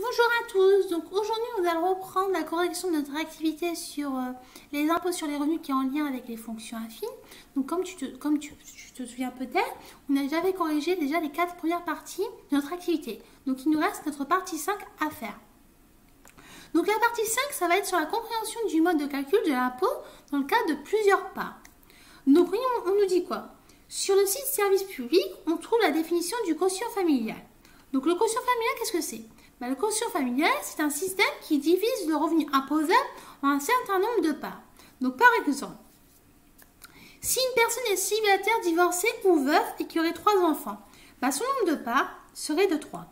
Bonjour à tous, donc aujourd'hui nous allons reprendre la correction de notre activité sur les impôts sur les revenus qui est en lien avec les fonctions affines. Donc comme tu te souviens peut-être, on a déjà corrigé déjà les 4 premières parties de notre activité. Donc il nous reste notre partie 5 à faire. Donc la partie 5, ça va être sur la compréhension du mode de calcul de l'impôt dans le cadre de plusieurs parts. Donc on nous dit quoi? Sur le site service public, on trouve la définition du quotient familial. Donc le quotient familial, qu'est-ce que c'est? Le quotient familial, c'est un système qui divise le revenu imposable en un certain nombre de parts. Donc par exemple, si une personne est célibataire, divorcée ou veuve et qui aurait 3 enfants, son nombre de parts serait de 3.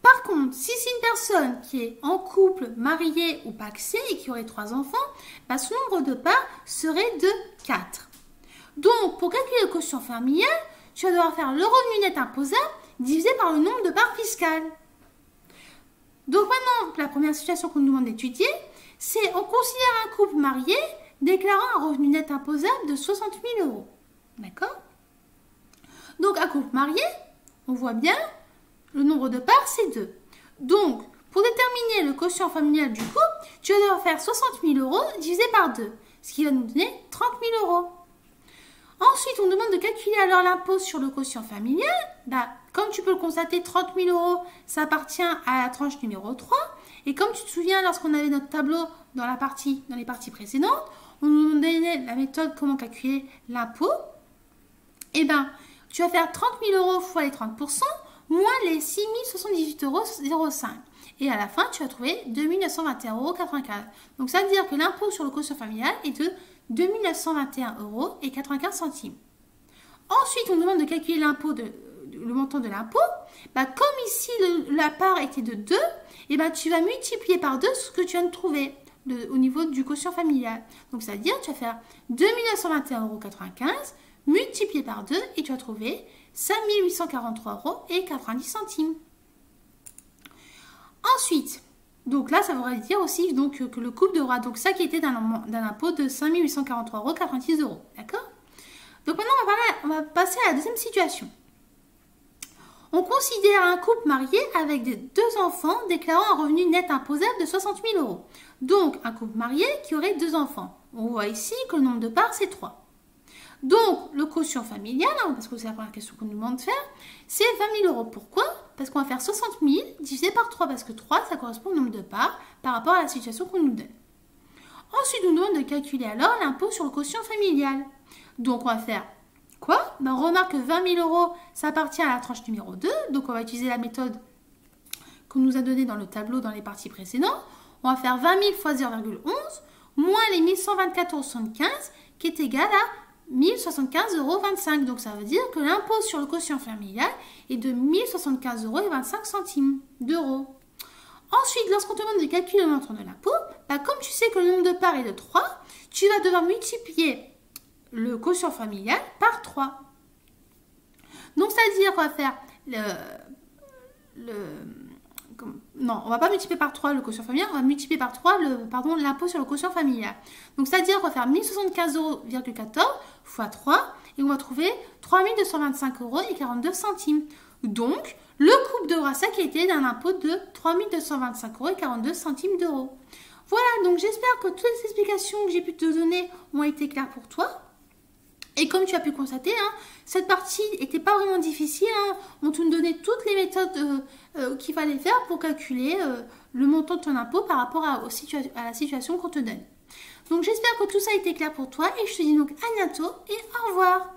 Par contre, si c'est une personne qui est en couple, mariée ou pacsée et qui aurait 3 enfants, son nombre de parts serait de 4. Donc, pour calculer le quotient familial, tu vas devoir faire le revenu net imposable divisé par le nombre de parts fiscales. Donc maintenant, la première situation qu'on nous demande d'étudier, c'est on considère un couple marié déclarant un revenu net imposable de 60 000 €. D'accord? Donc un couple marié, on voit bien, le nombre de parts c'est 2. Donc, pour déterminer le quotient familial du couple, tu vas devoir faire 60 000 € divisé par 2, ce qui va nous donner 30 000 €. Ensuite, on demande de calculer alors l'impôt sur le quotient familial. Comme tu peux le constater, 30 000 €, ça appartient à la tranche numéro 3. Et comme tu te souviens, lorsqu'on avait notre tableau dans les parties précédentes, on nous donnait la méthode comment calculer l'impôt. Tu vas faire 30 000 € fois les 30%, moins les 6 078,05 €. Et à la fin, tu vas trouver 2 921,95 €. Donc, ça veut dire que l'impôt sur le quotient familial est de 2 921,95 €. Ensuite, on demande de calculer le montant de l'impôt. Comme ici, la part était de 2, tu vas multiplier par 2 ce que tu viens de trouver au niveau du quotient familial. Donc, ça veut dire que tu vas faire 2 921,95 € multiplié par 2 et tu vas trouver 5 843,90 €. Ensuite, donc là, ça voudrait dire aussi que le couple devra s'acquitter d'un impôt de 5 843,90 €. D'accord? Donc maintenant, on va passer à la deuxième situation. On considère un couple marié avec 2 enfants déclarant un revenu net imposable de 60 000 €. Donc, un couple marié qui aurait 2 enfants. On voit ici que le nombre de parts, c'est 3. Donc, le quotient familial, parce que c'est la première question qu'on nous demande de faire, c'est 20 000 €. Pourquoi? Parce qu'on va faire 60 000 divisé par 3, parce que 3, ça correspond au nombre de parts par rapport à la situation qu'on nous donne. Ensuite, on nous demande de calculer alors l'impôt sur le quotient familial. Donc, on va faire quoi? On remarque que 20 000 €, ça appartient à la tranche numéro 2. Donc, on va utiliser la méthode qu'on nous a donnée dans le tableau dans les parties précédentes. On va faire 20 000 fois 0,11 moins les 1124,75 € qui est égal à 1075,25 €. Donc, ça veut dire que l'impôt sur le quotient familial est de 1075,25 €. Ensuite, lorsqu'on te demande de calculer le montant de l'impôt, comme tu sais que le nombre de parts est de 3, tu vas devoir multiplier le quotient familial par 3. Donc, ça veut dire qu'on va faire non, on ne va pas multiplier par 3 le quotient familial, on va multiplier par 3 l'impôt sur le quotient familial. Donc, ça veut dire qu'on va faire 1075,14 € fois 3 et on va trouver 3 225,42 €. Donc, le couple devra s'acquitter d'un impôt de 3 225,42 €. Voilà, donc j'espère que toutes les explications que j'ai pu te donner ont été claires pour toi. Et comme tu as pu constater, cette partie n'était pas vraiment difficile. On te donnait toutes les méthodes qu'il fallait faire pour calculer le montant de ton impôt par rapport à la situation qu'on te donne. Donc j'espère que tout ça a été clair pour toi et je te dis donc à bientôt et au revoir.